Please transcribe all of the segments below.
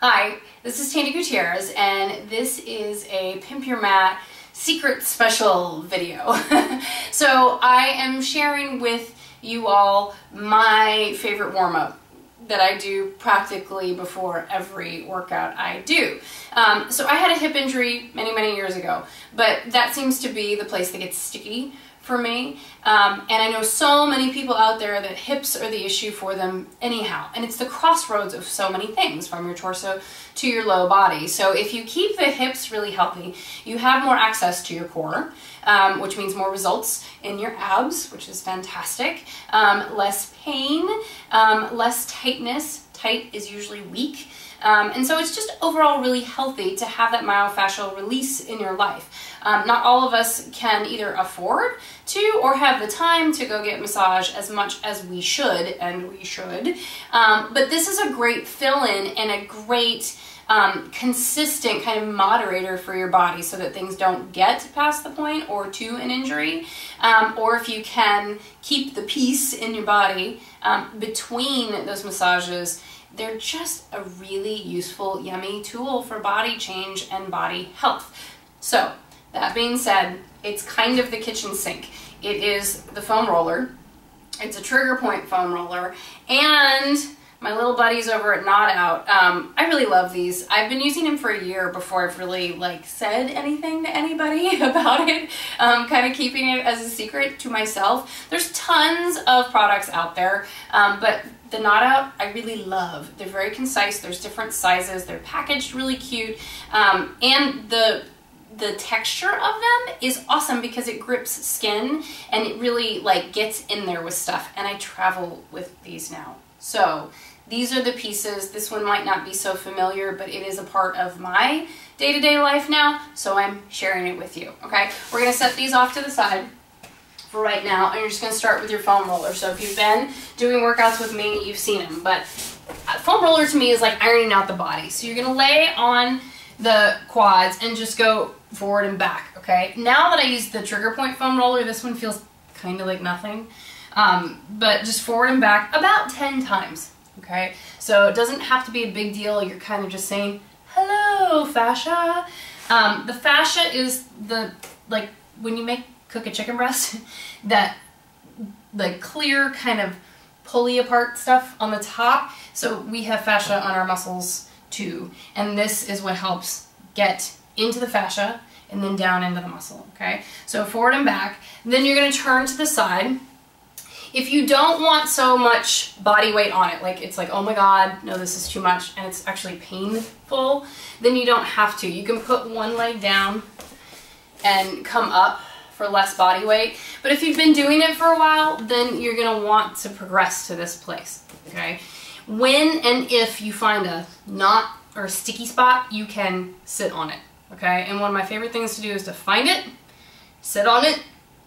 Hi, this is Tandy Gutierrez, and this is a Pimp Your Mat secret special video. So I am sharing with you all my favorite warm-up that I do practically before every workout I do. So I had a hip injury many years ago, but that seems to be the place that gets sticky for me. And I know so many people out there that hips are the issue for them anyhow. And it's the crossroads of so many things, from your torso to your low body. So if you keep the hips really healthy, you have more access to your core, which means more results in your abs, which is fantastic. Less pain, less tightness. Tight is usually weak. And so it's just overall really healthy to have that myofascial release in your life. Not all of us can either afford to or have the time to go get massage as much as we should, and we should. But this is a great fill-in and a great consistent kind of moderator for your body so that things don't get past the point or to an injury. Or if you can keep the peace in your body between those massages, they're just a really useful, yummy tool for body change and body health. So, that being said, it's kind of the kitchen sink. It is the foam roller. It's a trigger point foam roller. And my little buddies over at Not Out, I really love these. I've been using them for a year before I've really said anything to anybody about it. Kind of keeping it as a secret to myself. There's tons of products out there, but the Not Out I really love. They're very concise. There's different sizes. They're packaged really cute, and the texture of them is awesome because it grips skin and it really gets in there with stuff. And I travel with these now. So these are the pieces. This one might not be so familiar, but it is a part of my day-to-day life now, so I'm sharing it with you, okay? We're gonna set these off to the side for right now, and you're just gonna start with your foam roller. So if you've been doing workouts with me, you've seen them, but foam roller to me is like ironing out the body. So you're gonna lay on the quads and just go forward and back, okay? Now that I use the trigger point foam roller, this one feels kind of like nothing, but just forward and back about 10 times, okay? So it doesn't have to be a big deal. You're kind of just saying, hello, fascia. The fascia is the, when you cook a chicken breast, that clear kind of pulley apart stuff on the top. So we have fascia on our muscles too, and this is what helps get into the fascia and then down into the muscle, okay? So forward and back. Then you're gonna turn to the side. If you don't want so much body weight on it, it's oh my God, no, this is too much, and it's actually painful, then you don't have to. You can put one leg down and come up for less body weight. But if you've been doing it for a while, then you're gonna want to progress to this place, okay? When and if you find a knot or a sticky spot, you can sit on it, okay? And one of my favorite things to do is to find it, sit on it,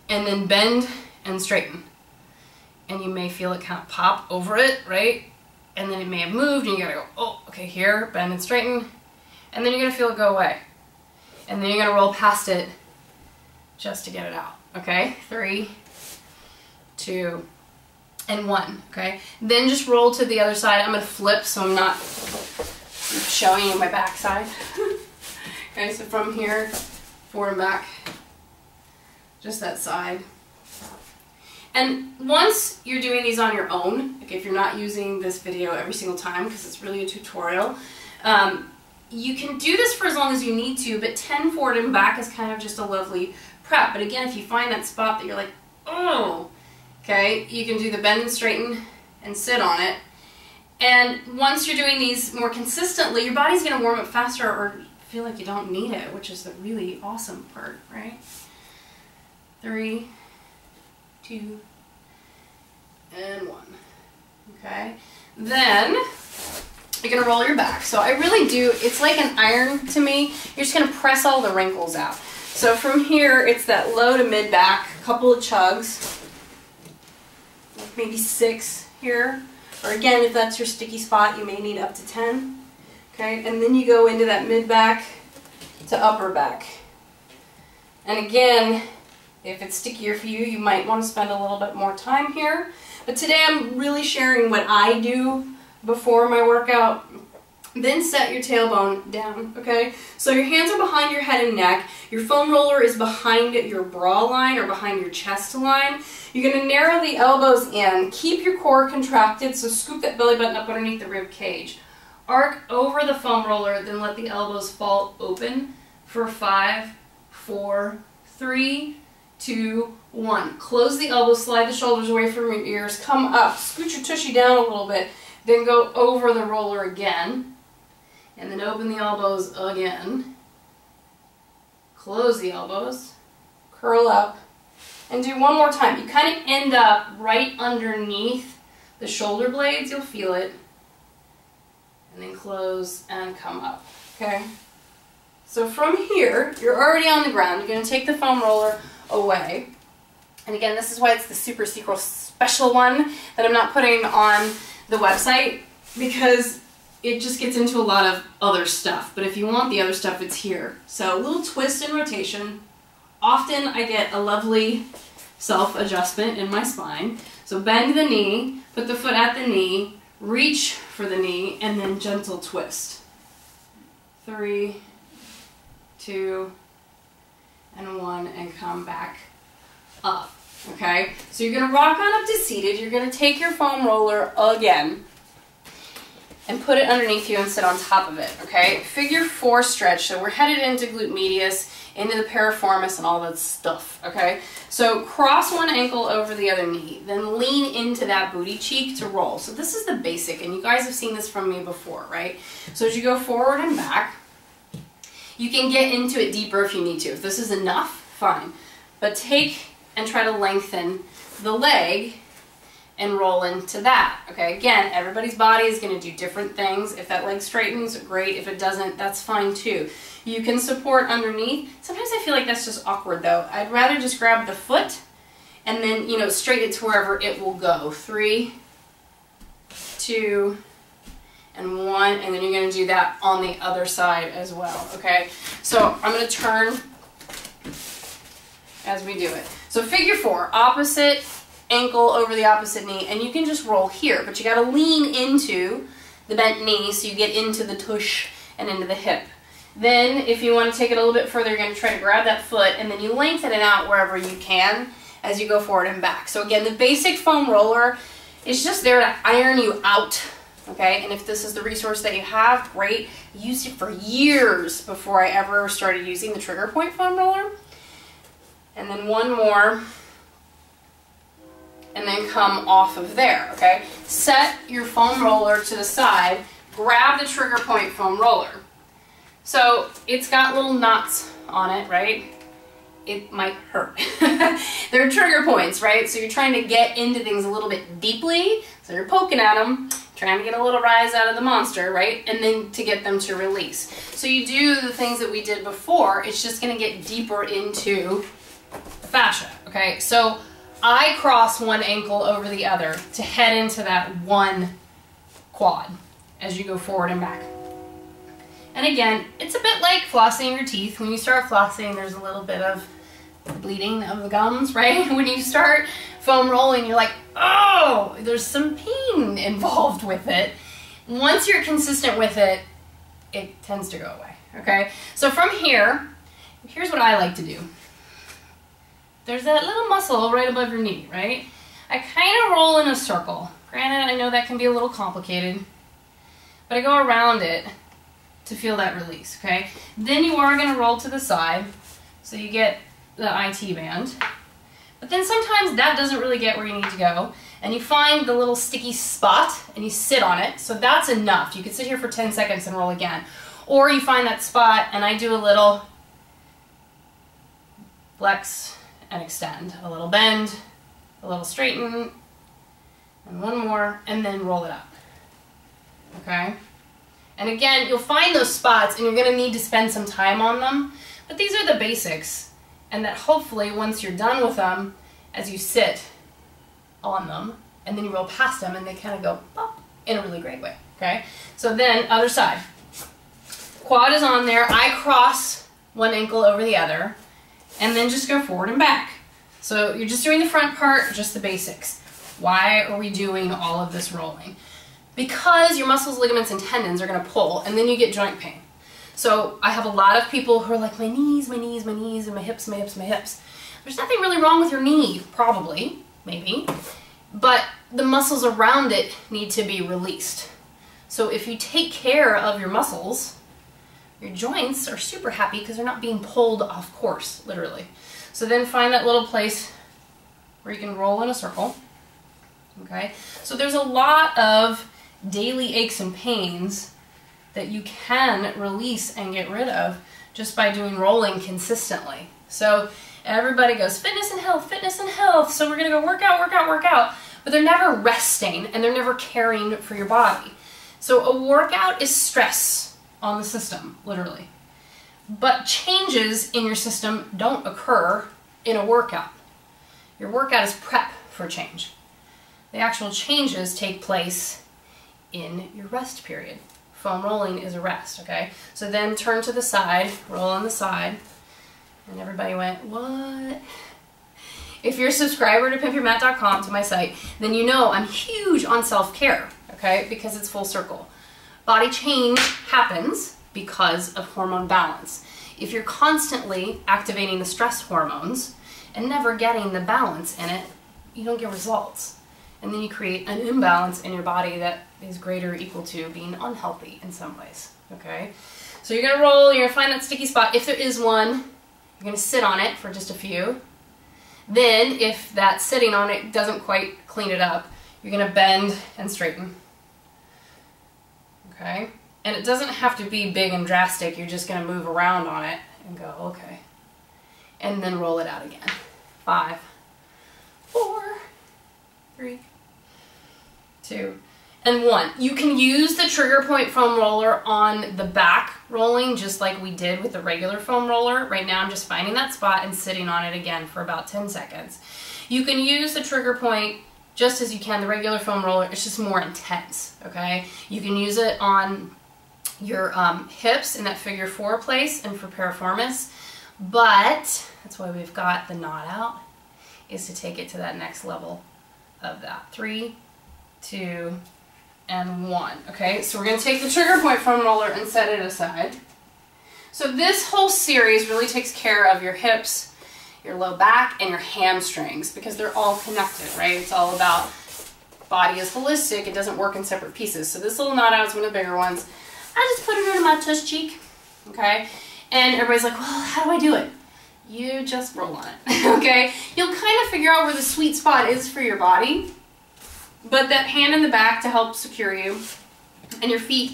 and then bend and straighten. And you may feel it kind of pop over it, right? And then it may have moved, and you gotta go, oh, okay, here, bend and straighten. And then you're gonna feel it go away. And then you're gonna roll past it just to get it out, okay? 3, 2, and 1, okay? Then just roll to the other side. I'm gonna flip so I'm not showing you my backside. Okay, so from here, forward and back, just that side. And once you're doing these on your own, if you're not using this video every single time, because it's really a tutorial, you can do this for as long as you need to, but 10 forward and back is kind of just a lovely prep. But again, if you find that spot that you're like, oh, okay, you can do the bend and straighten and sit on it. And once you're doing these more consistently, your body's gonna warm up faster or feel like you don't need it, which is the really awesome part, right? 3, 2, and 1, okay? Then you're gonna roll your back. So I really do, it's like an iron to me. You're just gonna press all the wrinkles out. So from here, it's that low to mid back, a couple of chugs, maybe 6 here. Or again, if that's your sticky spot, you may need up to 10. Okay, and then you go into that mid back to upper back. And again, if it's stickier for you, you might want to spend a little bit more time here. But today I'm really sharing what I do before my workout. Then set your tailbone down, okay? So your hands are behind your head and neck. Your foam roller is behind your bra line or behind your chest line. You're gonna narrow the elbows in. Keep your core contracted, so scoop that belly button up underneath the rib cage. Arc over the foam roller, then let the elbows fall open for 5, 4, 3, 2, 1. Close the elbows, slide the shoulders away from your ears, come up, scoot your tushy down a little bit, then go over the roller again. And then open the elbows again. Close the elbows. Curl up. And do one more time. You kind of end up right underneath the shoulder blades. You'll feel it. And then close and come up. Okay? So from here, you're already on the ground. You're going to take the foam roller away. And again, this is why it's the super secret special one that I'm not putting on the website, because it just gets into a lot of other stuff. But if you want the other stuff, it's here. So a little twist and rotation. Often I get a lovely self-adjustment in my spine. So bend the knee, put the foot at the knee, reach for the knee, and then gentle twist. 3, 2, and 1, and come back up. Okay? So you're gonna rock on up to seated. You're gonna take your foam roller again and put it underneath you and sit on top of it, okay? Figure 4 stretch, so we're headed into glute medius, into the piriformis and all that stuff, okay? So cross one ankle over the other knee, then lean into that booty cheek to roll. So this is the basic, and you guys have seen this from me before, right? So as you go forward and back, you can get into it deeper if you need to. If this is enough, fine. But take and try to lengthen the leg and roll into that, okay? Again, everybody's body is going to do different things. If that leg straightens, great. If it doesn't, that's fine too. You can support underneath. Sometimes I feel like that's just awkward though. I'd rather just grab the foot and then, you know, straighten it to wherever it will go. 3, 2, and 1, and then you're going to do that on the other side as well, okay? So I'm going to turn as we do it. So figure 4, opposite ankle over the opposite knee, and you can just roll here, but you got to lean into the bent knee so you get into the tush and into the hip. Then if you want to take it a little bit further, you're going to try to grab that foot, and then you lengthen it out wherever you can as you go forward and back. So again, the basic foam roller is just there to iron you out, okay? And if this is the resource that you have, great. I used it for years before I ever started using the trigger point foam roller. And then one more, and then come off of there, okay? Set your foam roller to the side, grab the trigger point foam roller. So it's got little knots on it, right? It might hurt. They're trigger points, right? So you're trying to get into things a little bit deeply, so you're poking at them, trying to get a little rise out of the monster, right? And then to get them to release. So you do the things that we did before, it's just gonna get deeper into the fascia, okay? So I cross one ankle over the other to head into that one quad as you go forward and back. And again, it's a bit like flossing your teeth. When you start flossing, there's a little bit of bleeding of the gums, right? When you start foam rolling, you're like, oh, there's some pain involved with it. Once you're consistent with it, it tends to go away, okay? So from here, here's what I like to do. There's that little muscle right above your knee, right? I kind of roll in a circle. Granted, I know that can be a little complicated, but I go around it to feel that release, okay? Then you are going to roll to the side, so you get the IT band. But then sometimes that doesn't really get where you need to go, and you find the little sticky spot, and you sit on it, so that's enough. You could sit here for 10 seconds and roll again. Or you find that spot, and I do a little flex and extend, a little bend, a little straighten, and one more, and then roll it up, okay? And again, you'll find those spots, and you're gonna need to spend some time on them, but these are the basics, and that hopefully once you're done with them, as you sit on them, and then you roll past them, and they kind of go pop in a really great way, okay? So then, other side. Quad is on there, I cross one ankle over the other, and then just go forward and back. So you're just doing the front part, just the basics. Why are we doing all of this rolling? because your muscles, ligaments, and tendons are going to pull, and then you get joint pain. So I have a lot of people who are like, my knees, and my hips, my hips, my hips. There's nothing really wrong with your knee, probably, maybe, but the muscles around it need to be released. So if you take care of your muscles, your joints are super happy because they're not being pulled off course, literally. So then find that little place where you can roll in a circle. Okay? So there's a lot of daily aches and pains that you can release and get rid of just by doing rolling consistently. So everybody goes fitness and health, so we're gonna go work out, but they're never resting and they're never caring for your body. So a workout is stress on the system, literally. But changes in your system don't occur in a workout. Your workout is prep for change. The actual changes take place in your rest period. Foam rolling is a rest, okay? So then turn to the side, roll on the side, and everybody went, what? If you're a subscriber to pimpyourmat.com, to my site, then you know I'm huge on self-care, okay? Because it's full circle. Body change happens because of hormone balance. If you're constantly activating the stress hormones and never getting the balance in it, you don't get results. And then you create an imbalance in your body that is greater or equal to being unhealthy in some ways, okay? So you're gonna roll, you're gonna find that sticky spot. If there is one, you're gonna sit on it for just a few. Then, if that sitting on it doesn't quite clean it up, you're gonna bend and straighten, okay? And it doesn't have to be big and drastic. You're just gonna move around on it and go, okay. And then roll it out again. 5, 4, 3, 2, and 1. You can use the trigger point foam roller on the back rolling just like we did with the regular foam roller. Right now I'm just finding that spot and sitting on it again for about 10 seconds. You can use the trigger point just as you can the regular foam roller. It's just more intense, okay? You can use it on your hips in that figure 4 place and for piriformis, but that's why we've got the knot out, is to take it to that next level of that. 3, 2, and 1. Okay, so we're going to take the trigger point foam roller and set it aside. So this whole series really takes care of your hips, your low back, and your hamstrings because they're all connected, right? It's all about body is holistic. It doesn't work in separate pieces. So this little knot out is one of the bigger ones. I just put it under my tush cheek, okay? And everybody's like, well, how do I do it? You just roll on it, okay? You'll kind of figure out where the sweet spot is for your body, but that hand in the back to help secure you and your feet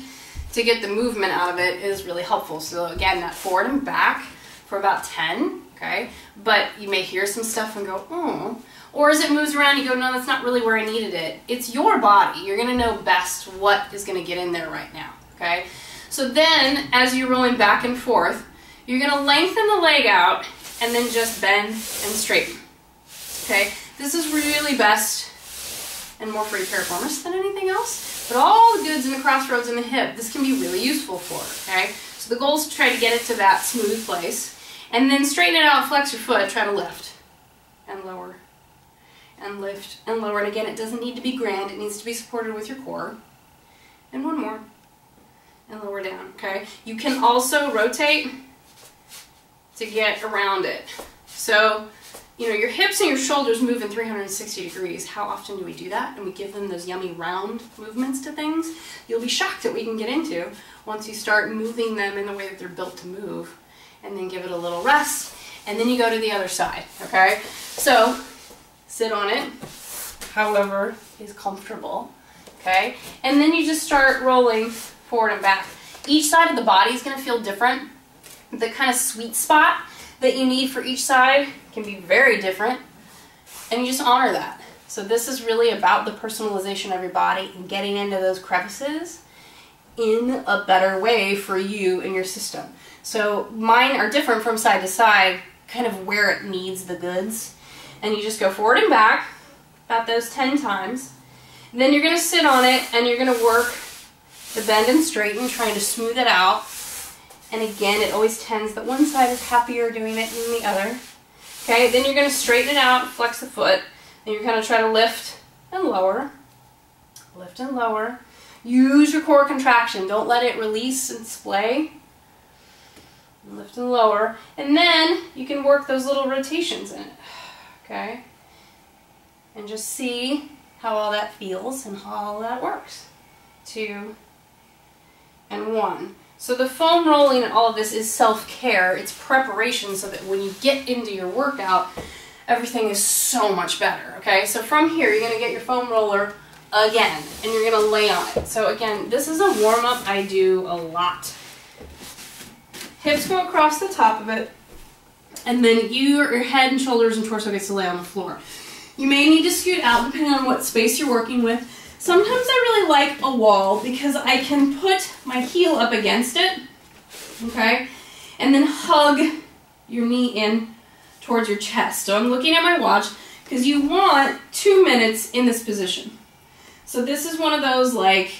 to get the movement out of it is really helpful. So again, that forward and back for about 10, okay? But you may hear some stuff and go, oh. Or as it moves around, you go, no, that's not really where I needed it. It's your body. You're gonna know best what is gonna get in there right now, okay? So then, as you're rolling back and forth, you're gonna lengthen the leg out and then just bend and straighten, okay? This is really best and more for your piriformis than anything else, but all the goods in the crossroads in the hip, this can be really useful for, okay? So the goal is to try to get it to that smooth place, and then straighten it out, flex your foot, try to lift, and lower, and lift, and lower, and again, it doesn't need to be grand, it needs to be supported with your core, and one more, and lower down, okay? You can also rotate to get around it. So, you know, your hips and your shoulders move in 360 degrees. How often do we do that? And we give them those yummy round movements to things. You'll be shocked at what you can get into once you start moving them in the way that they're built to move. And then give it a little rest. And then you go to the other side, okay? So, sit on it, however is comfortable, okay? And then you just start rolling forward and back. Each side of the body is gonna feel different. The kind of sweet spot that you need for each side can be very different, and you just honor that. So this is really about the personalization of your body and getting into those crevices in a better way for you and your system. So mine are different from side to side, kind of where it needs the goods. And you just go forward and back, about those 10 times. And then you're gonna sit on it and you're gonna work the bend and straighten, trying to smooth it out. And again, it always tends that one side is happier doing it than the other. Okay, then you're going to straighten it out, flex the foot, and you're going to try to lift and lower, Use your core contraction. Don't let it release and splay. Lift and lower. And then you can work those little rotations in it. Okay? And just see how all that feels and how all that works. 2 and 1. So the foam rolling and all of this is self-care. It's preparation so that when you get into your workout, everything is so much better. Okay? So from here, you're going to get your foam roller again, and you're going to lay on it. So again, this is a warm-up I do a lot. Hips go across the top of it, and then your head and shoulders and torso gets to lay on the floor. You may need to scoot out depending on what space you're working with. Sometimes I really like a wall because I can put my heel up against it, okay, and then hug your knee in towards your chest. So I'm looking at my watch because you want 2 minutes in this position. So this is one of those, like,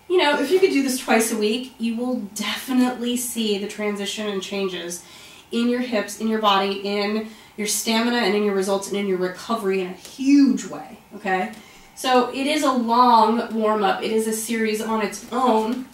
you know, if you could do this twice a week, you will definitely see the transition and changes in your hips, in your body, in your stamina, and in your results, and in your recovery in a huge way, okay? So it is a long warm-up. It is a series on its own,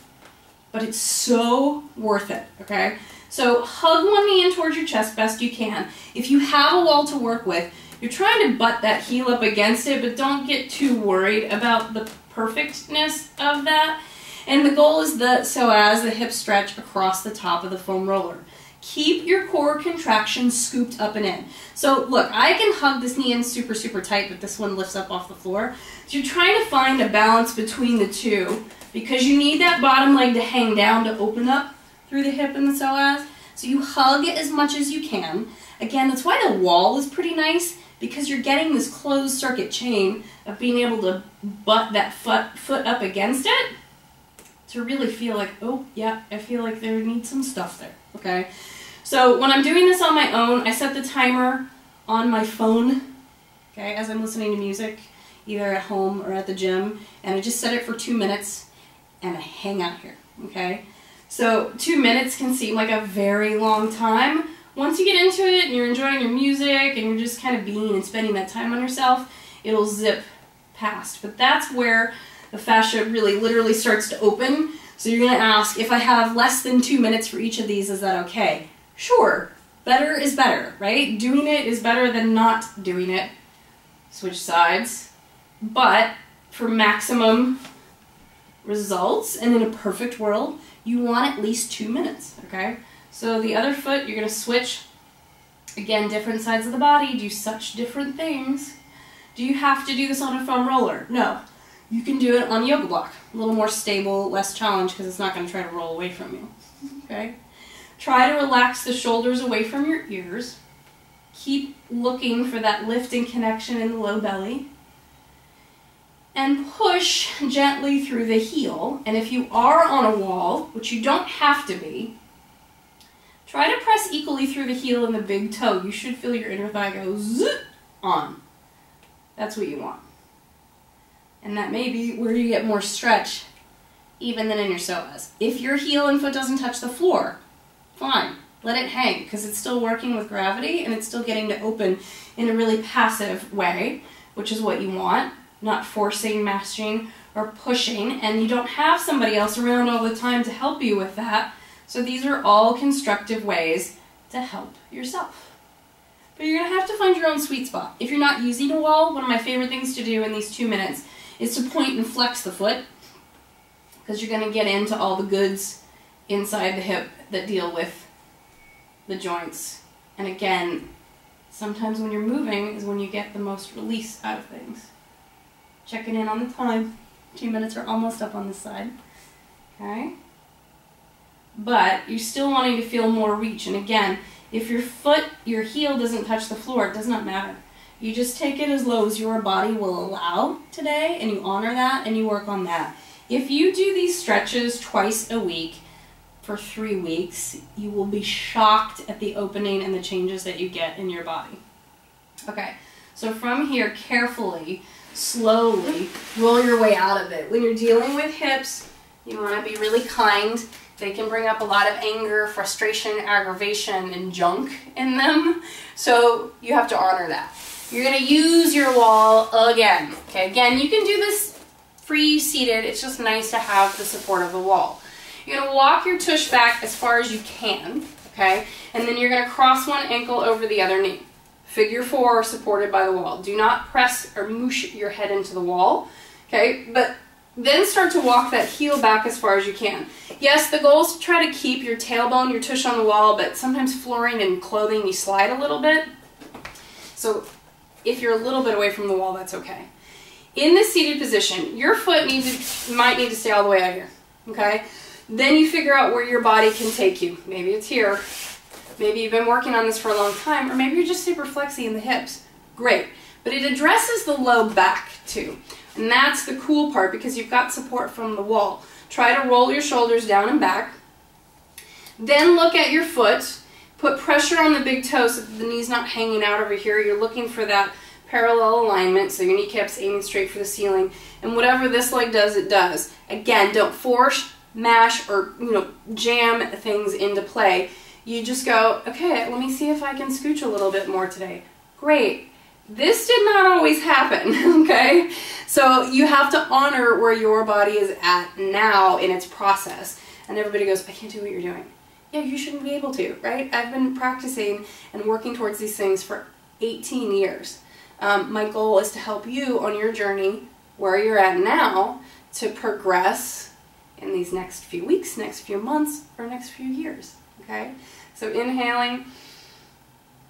but it's so worth it, okay? So hug one knee in towards your chest best you can. If you have a wall to work with, you're trying to butt that heel up against it, but don't get too worried about the perfectness of that. And the goal is so as the hip stretch across the top of the foam roller. Keep your core contraction scooped up and in. So look, I can hug this knee in super, super tight, but this one lifts up off the floor. So you're trying to find a balance between the two because you need that bottom leg to hang down to open up through the hip and the psoas. So you hug as much as you can. Again, that's why the wall is pretty nice, because you're getting this closed circuit chain of being able to butt that foot up against it to really feel like, oh, yeah, I feel like there needs some stuff there, okay? So when I'm doing this on my own, I set the timer on my phone, okay, as I'm listening to music, either at home or at the gym, and I just set it for 2 minutes, and I hang out here, okay? So 2 minutes can seem like a very long time. Once you get into it and you're enjoying your music and you're just kind of being and spending that time on yourself, it'll zip past. But that's where the fascia really literally starts to open. So you're going to ask, if I have less than 2 minutes for each of these, is that okay? Sure. Better is better, right? Doing it is better than not doing it. Switch sides. But for maximum results and in a perfect world, you want at least 2 minutes, okay? So the other foot, you're going to switch. Again, different sides of the body do such different things. Do you have to do this on a foam roller? No. You can do it on a yoga block. A little more stable, less challenge, because it's not going to try to roll away from you. Okay? Try to relax the shoulders away from your ears. Keep looking for that lift and connection in the low belly. And push gently through the heel. And if you are on a wall, which you don't have to be, try to press equally through the heel and the big toe. You should feel your inner thigh go zzz on. That's what you want. And that may be where you get more stretch even than in your psoas. If your heel and foot doesn't touch the floor, fine. Let it hang because it's still working with gravity and it's still getting to open in a really passive way, which is what you want. Not forcing, mashing, or pushing. And you don't have somebody else around all the time to help you with that. So these are all constructive ways to help yourself. But you're going to have to find your own sweet spot. If you're not using a wall, one of my favorite things to do in these 2 minutes is to point and flex the foot, because you're going to get into all the goods inside the hip that deal with the joints. And again, sometimes when you're moving is when you get the most release out of things. Checking in on the time. 2 minutes are almost up on this side. Okay? But you're still wanting to feel more reach. And again, if your heel doesn't touch the floor, it does not matter. You just take it as low as your body will allow today, and you honor that, and you work on that. If you do these stretches twice a week for 3 weeks, you will be shocked at the opening and the changes that you get in your body. Okay, so from here, carefully, slowly, roll your way out of it. When you're dealing with hips, you want to be really kind. They can bring up a lot of anger, frustration, aggravation, and junk in them. So you have to honor that. You're going to use your wall again. Okay, again, you can do this free seated, it's just nice to have the support of the wall. You're going to walk your tush back as far as you can, okay? And then you're going to cross one ankle over the other knee. Figure 4 supported by the wall. Do not press or moosh your head into the wall, okay? But then start to walk that heel back as far as you can. Yes, the goal is to try to keep your tailbone, your tush on the wall, but sometimes flooring and clothing, you slide a little bit. So if you're a little bit away from the wall, that's okay. In this seated position, your foot might need to stay all the way out here, okay? Then you figure out where your body can take you. Maybe it's here. Maybe you've been working on this for a long time, or maybe you're just super flexy in the hips. Great. But it addresses the low back too. And that's the cool part because you've got support from the wall. Try to roll your shoulders down and back. Then look at your foot. Put pressure on the big toe so that the knee's not hanging out over here. You're looking for that parallel alignment, so your kneecap's aiming straight for the ceiling. And whatever this leg does, it does. Again, don't force, mash, or jam things into play. You just go, okay, let me see if I can scooch a little bit more today. Great. This did not always happen, okay? So you have to honor where your body is at now in its process. And everybody goes, I can't do what you're doing. Yeah, you shouldn't be able to, right? I've been practicing and working towards these things for 18 years. My goal is to help you on your journey where you're at now to progress in these next few weeks, next few months, or next few years, okay? So inhaling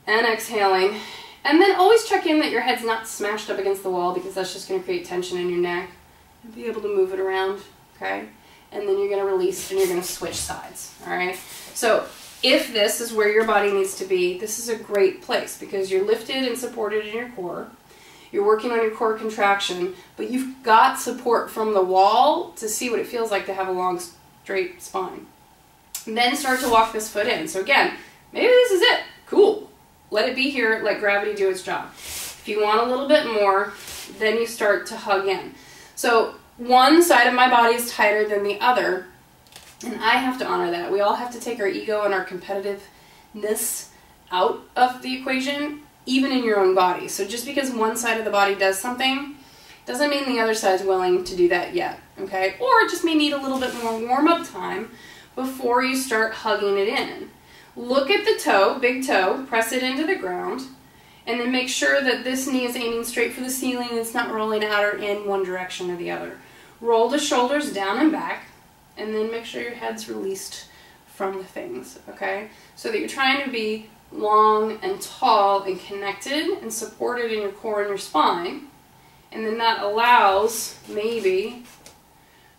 and exhaling. And then always check in that your head's not smashed up against the wall because that's just going to create tension in your neck. And be able to move it around, okay? And then you're going to release and you're going to switch sides, all right? So if this is where your body needs to be, this is a great place because you're lifted and supported in your core. You're working on your core contraction, but you've got support from the wall to see what it feels like to have a long, straight spine. And then start to walk this foot in. So again, maybe this is it. Cool. Let it be here, let gravity do its job. If you want a little bit more, then you start to hug in. So one side of my body is tighter than the other, and I have to honor that. We all have to take our ego and our competitiveness out of the equation, even in your own body. So just because one side of the body does something, doesn't mean the other side is willing to do that yet, okay? Or it just may need a little bit more warm-up time before you start hugging it in. Look at the toe, big toe, press it into the ground, and then make sure that this knee is aiming straight for the ceiling and it's not rolling out or in one direction or the other. Roll the shoulders down and back, and then make sure your head's released from the things, okay? So that you're trying to be long and tall and connected and supported in your core and your spine, and then that allows, maybe,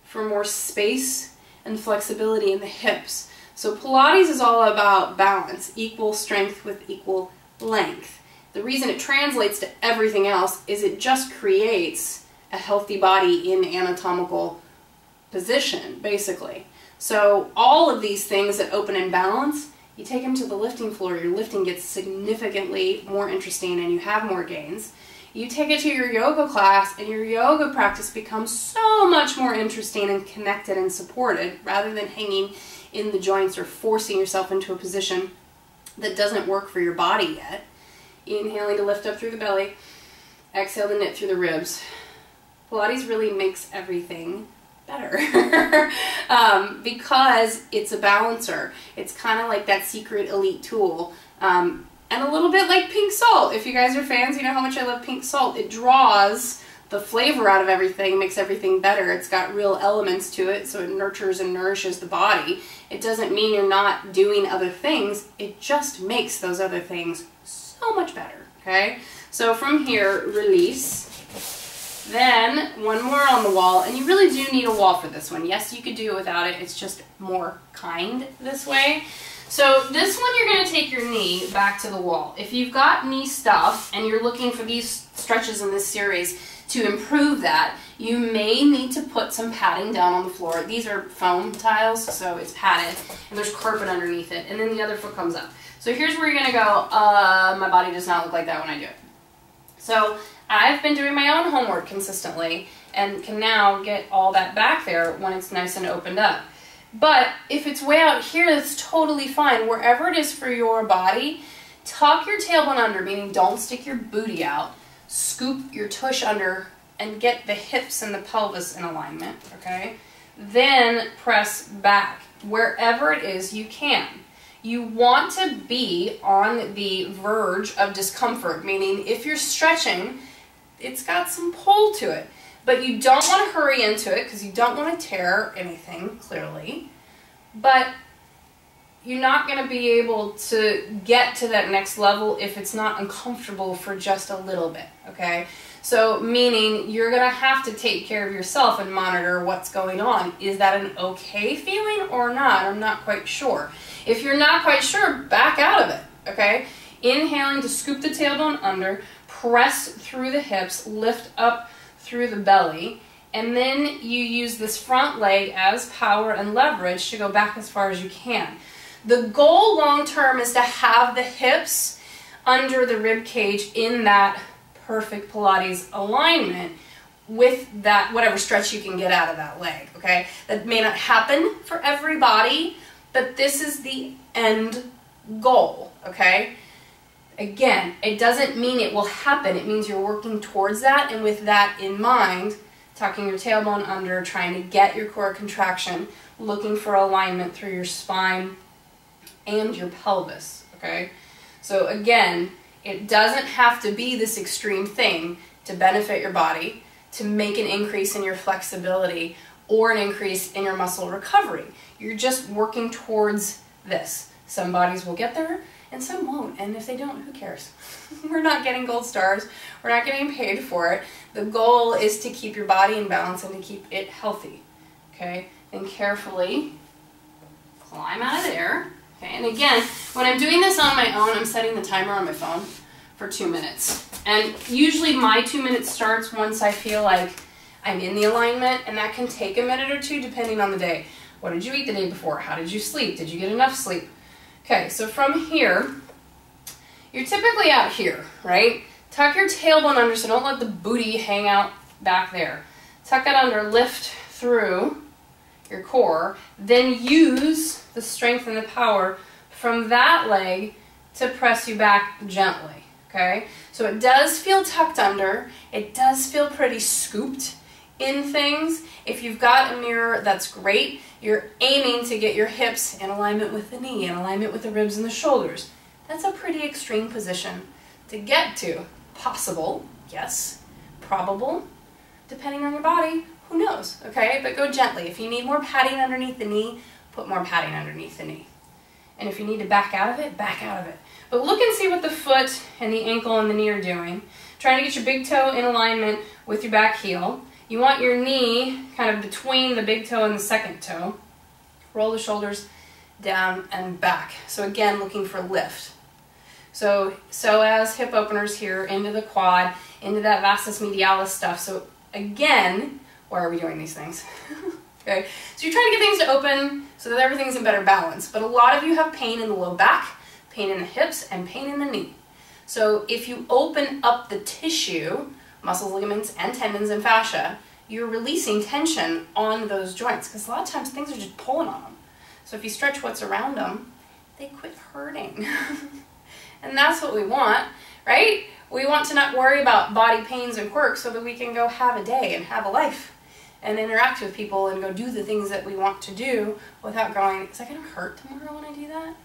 for more space and flexibility in the hips. So Pilates is all about balance, equal strength with equal length. The reason it translates to everything else is it just creates a healthy body in anatomical position, basically. So all of these things that open and balance, you take them to the lifting floor, your lifting gets significantly more interesting and you have more gains. You take it to your yoga class and your yoga practice becomes so much more interesting and connected and supported rather than hanging in the joints or forcing yourself into a position that doesn't work for your body yet. Inhaling to lift up through the belly, exhale to knit through the ribs. Pilates really makes everything better because it's a balancer. It's kind of like that secret elite tool. And a little bit like pink salt. If you guys are fans, you know how much I love pink salt. It draws the flavor out of everything, makes everything better. It's got real elements to it, so it nurtures and nourishes the body. It doesn't mean you're not doing other things. It just makes those other things so much better, okay? So from here, release. Then one more on the wall, and you really do need a wall for this one. Yes, you could do it without it. It's just more kind this way. So this one, you're going to take your knee back to the wall. If you've got knee stuff and you're looking for these stretches in this series to improve that, you may need to put some padding down on the floor. These are foam tiles, so it's padded, and there's carpet underneath it, and then the other foot comes up. So here's where you're going to go, my body does not look like that when I do it. So I've been doing my own homework consistently and can now get all that back there when it's nice and opened up. But if it's way out here, that's totally fine. Wherever it is for your body, tuck your tailbone under, meaning don't stick your booty out. Scoop your tush under and get the hips and the pelvis in alignment, okay? Then press back wherever it is you can. You want to be on the verge of discomfort, meaning if you're stretching, it's got some pull to it. But you don't want to hurry into it because you don't want to tear anything, clearly. But you're not going to be able to get to that next level if it's not uncomfortable for just a little bit, okay? So meaning you're going to have to take care of yourself and monitor what's going on. Is that an okay feeling or not? I'm not quite sure. If you're not quite sure, back out of it, okay? Inhaling to scoop the tailbone under, press through the hips, lift up through the belly, and then you use this front leg as power and leverage to go back as far as you can. The goal long term is to have the hips under the rib cage in that perfect Pilates alignment with that whatever stretch you can get out of that leg, okay? That may not happen for everybody, but this is the end goal, okay? Again, it doesn't mean it will happen. It means you're working towards that, and with that in mind, tucking your tailbone under, trying to get your core contraction, looking for alignment through your spine and your pelvis, okay? So again, it doesn't have to be this extreme thing to benefit your body, to make an increase in your flexibility or an increase in your muscle recovery. You're just working towards this. Some bodies will get there and some won't, and if they don't, who cares? We're not getting gold stars. We're not getting paid for it. The goal is to keep your body in balance and to keep it healthy, okay? And carefully climb out of there. Okay, and again, when I'm doing this on my own, I'm setting the timer on my phone for 2 minutes. And usually my 2 minutes starts once I feel like I'm in the alignment, and that can take a minute or two depending on the day. What did you eat the day before? How did you sleep? Did you get enough sleep? Okay, so from here, you're typically out here, right? Tuck your tailbone under, so don't let the booty hang out back there. Tuck it under, lift through your core, then use the strength and the power from that leg to press you back gently, okay? So it does feel tucked under, it does feel pretty scooped in things. If you've got a mirror, that's great. You're aiming to get your hips in alignment with the knee, in alignment with the ribs and the shoulders. That's a pretty extreme position to get to. Possible, yes. Probable, depending on your body, who knows, okay? But go gently. If you need more padding underneath the knee, put more padding underneath the knee. And if you need to back out of it, back out of it. But look and see what the foot and the ankle and the knee are doing. Trying to get your big toe in alignment with your back heel. You want your knee kind of between the big toe and the second toe. Roll the shoulders down and back. So again, looking for lift. So as hip openers here into the quad, into that vastus medialis stuff. So again, why are we doing these things? Okay, so you're trying to get things to open so that everything's in better balance. But a lot of you have pain in the low back, pain in the hips, and pain in the knee. So if you open up the tissue, muscles, ligaments, and tendons and fascia, you're releasing tension on those joints because a lot of times things are just pulling on them. So if you stretch what's around them, they quit hurting. And that's what we want, right? We want to not worry about body pains and quirks so that we can go have a day and have a life and interact with people and go do the things that we want to do without going, is that going to hurt tomorrow when I do that?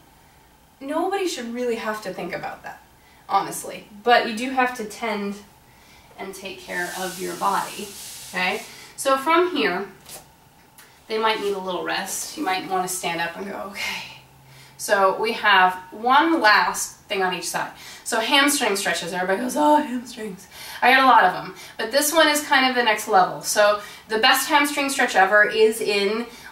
Nobody should really have to think about that, honestly. But you do have to tend and take care of your body, okay? So from here, they might need a little rest. You might want to stand up and go, okay. So we have one last thing on each side. So hamstring stretches. Everybody goes, oh, hamstrings. I got a lot of them. But this one is kind of the next level. So the best hamstring stretch ever is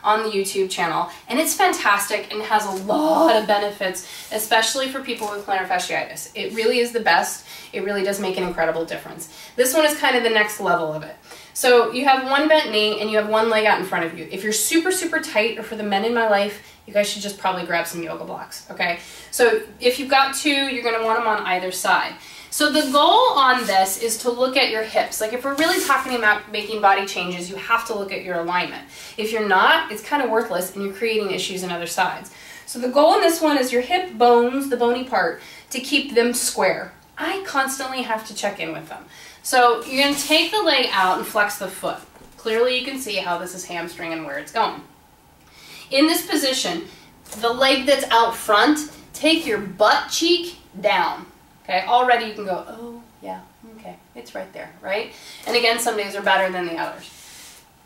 on the YouTube channel. And it's fantastic and has a lot of benefits, especially for people with plantar fasciitis. It really is the best. It really does make an incredible difference. This one is kind of the next level of it. So you have one bent knee and you have one leg out in front of you. If you're super, super tight, or for the men in my life, you guys should just probably grab some yoga blocks, okay? So if you've got two, you're gonna want them on either side. So the goal on this is to look at your hips. Like if we're really talking about making body changes, you have to look at your alignment. If you're not, it's kind of worthless and you're creating issues in other sides. So the goal in this one is your hip bones, the bony part, to keep them square. I constantly have to check in with them. So you're going to take the leg out and flex the foot. Clearly you can see how this is hamstring and where it's going. In this position, the leg that's out front, take your butt cheek down. Okay, already you can go, oh yeah, okay, it's right there, right? And again, some days are better than the others.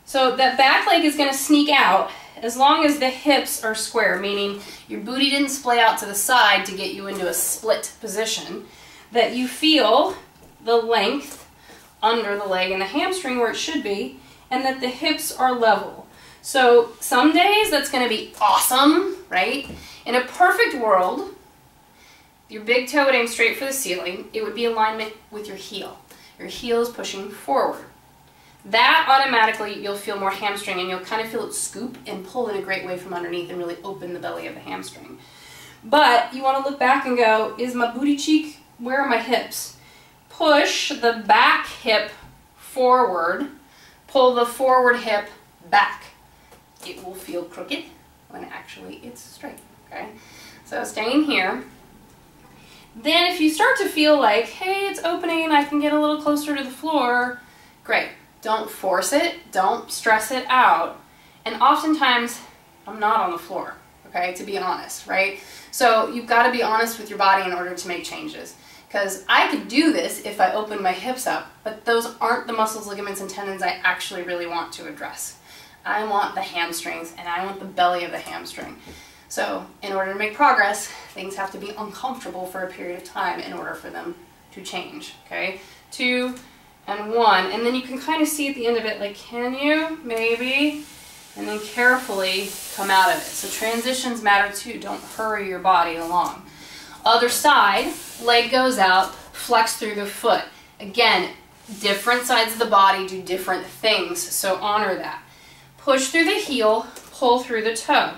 So that back leg is going to sneak out as long as the hips are square, meaning your booty didn't splay out to the side to get you into a split position, that you feel the length under the leg and the hamstring where it should be, and that the hips are level. So some days that's going to be awesome, right? In a perfect world, your big toe would aim straight for the ceiling. It would be alignment with your heel. Your heel is pushing forward. That automatically, you'll feel more hamstring, and you'll kind of feel it scoop and pull in a great way from underneath and really open the belly of the hamstring. But you want to look back and go, is my booty cheek, where are my hips? Push the back hip forward, pull the forward hip back. It will feel crooked when actually it's straight, okay? So staying here. Then if you start to feel like, hey, it's opening, I can get a little closer to the floor, great. Don't force it, don't stress it out. And oftentimes, I'm not on the floor, okay, to be honest, right? So you've got to be honest with your body in order to make changes. Because I could do this if I open my hips up, but those aren't the muscles, ligaments, and tendons I actually really want to address. I want the hamstrings, and I want the belly of the hamstring. So in order to make progress, things have to be uncomfortable for a period of time in order for them to change, okay? 2 and 1, and then you can kind of see at the end of it, like, can you? Maybe. And then carefully come out of it. So transitions matter too. Don't hurry your body along. Other side, leg goes out, flex through the foot. Again, different sides of the body do different things, so honor that. Push through the heel, pull through the toe.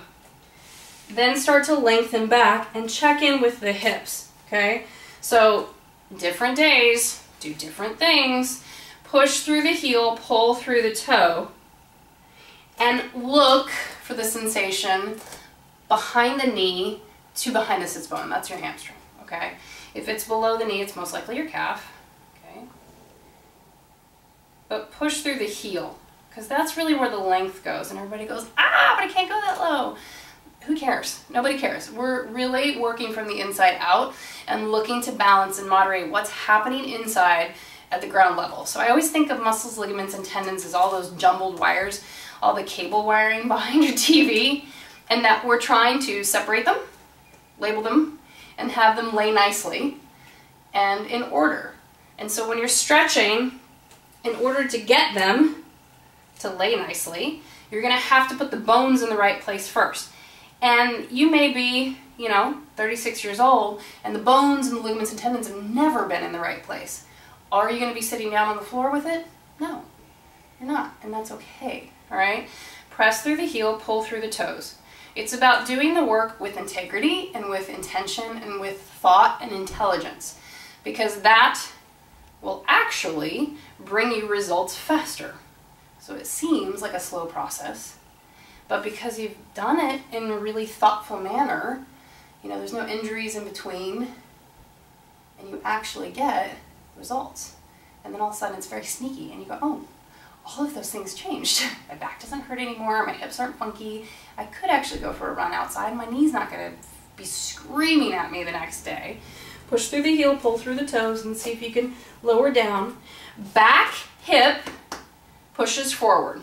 Then start to lengthen back and check in with the hips, okay? So different days, do different things. Push through the heel, pull through the toe, and look for the sensation behind the knee to behind the sits bone. That's your hamstring, okay? If it's below the knee, it's most likely your calf, okay? But push through the heel, because that's really where the length goes. And everybody goes, ah, but I can't go that low. Who cares? Nobody cares. We're really working from the inside out and looking to balance and moderate what's happening inside at the ground level. So I always think of muscles, ligaments, and tendons as all those jumbled wires, all the cable wiring behind your TV, and that we're trying to separate them, label them, and have them lay nicely and in order. And so when you're stretching, in order to get them to lay nicely, you're going to have to put the bones in the right place first. And you may be, 36 years old, and the bones and the ligaments and tendons have never been in the right place. Are you going to be sitting down on the floor with it? No, you're not, and that's okay, all right? Press through the heel, pull through the toes. It's about doing the work with integrity and with intention and with thought and intelligence, because that will actually bring you results faster. So it seems like a slow process, but because you've done it in a really thoughtful manner, there's no injuries in between, and you actually get results. And then all of a sudden it's very sneaky, and you go, oh, all of those things changed. My back doesn't hurt anymore, my hips aren't funky, I could actually go for a run outside, my knee's not going to be screaming at me the next day. Push through the heel, pull through the toes, and see if you can lower down. Back hip pushes forward.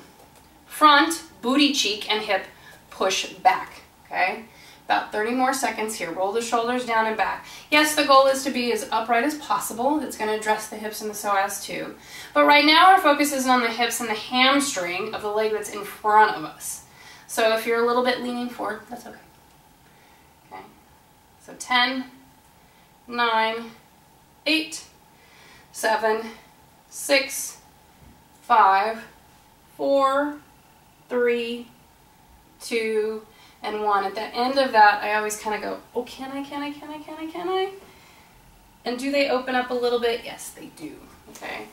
Front, booty cheek, and hip push back, okay? About 30 more seconds here. Roll the shoulders down and back. Yes, the goal is to be as upright as possible. It's going to address the hips and the psoas too. But right now our focus is on the hips and the hamstring of the leg that's in front of us. So if you're a little bit leaning forward, that's okay. Okay. So 10, 9, 8, 7, 6, 5, 4, 3, 2, and 1. At the end of that, I always kind of go, oh, can I? And do they open up a little bit? Yes, they do. Okay.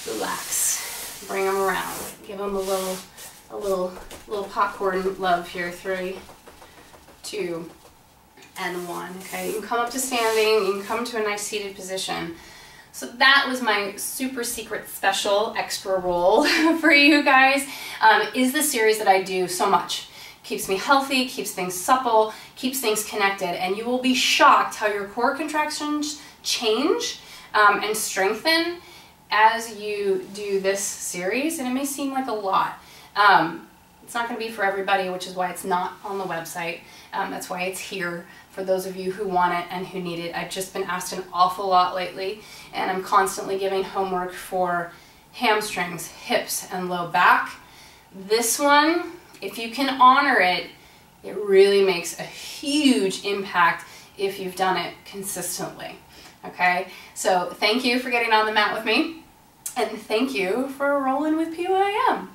Relax. Bring them around. Give them a little popcorn love here. 3, 2, and 1. Okay. You can come up to standing. You can come to a nice seated position. So that was my super secret special extra roll for you guys, is the series that I do so much. Keeps me healthy, keeps things supple, keeps things connected, and you will be shocked how your core contractions change and strengthen as you do this series, and it may seem like a lot. It's not going to be for everybody, which is why it's not on the website. That's why it's here for those of you who want it and who need it. I've just been asked an awful lot lately, and I'm constantly giving homework for hamstrings, hips, and low back. This one, if you can honor it, it really makes a huge impact if you've done it consistently. Okay, so thank you for getting on the mat with me, and thank you for rolling with PYM.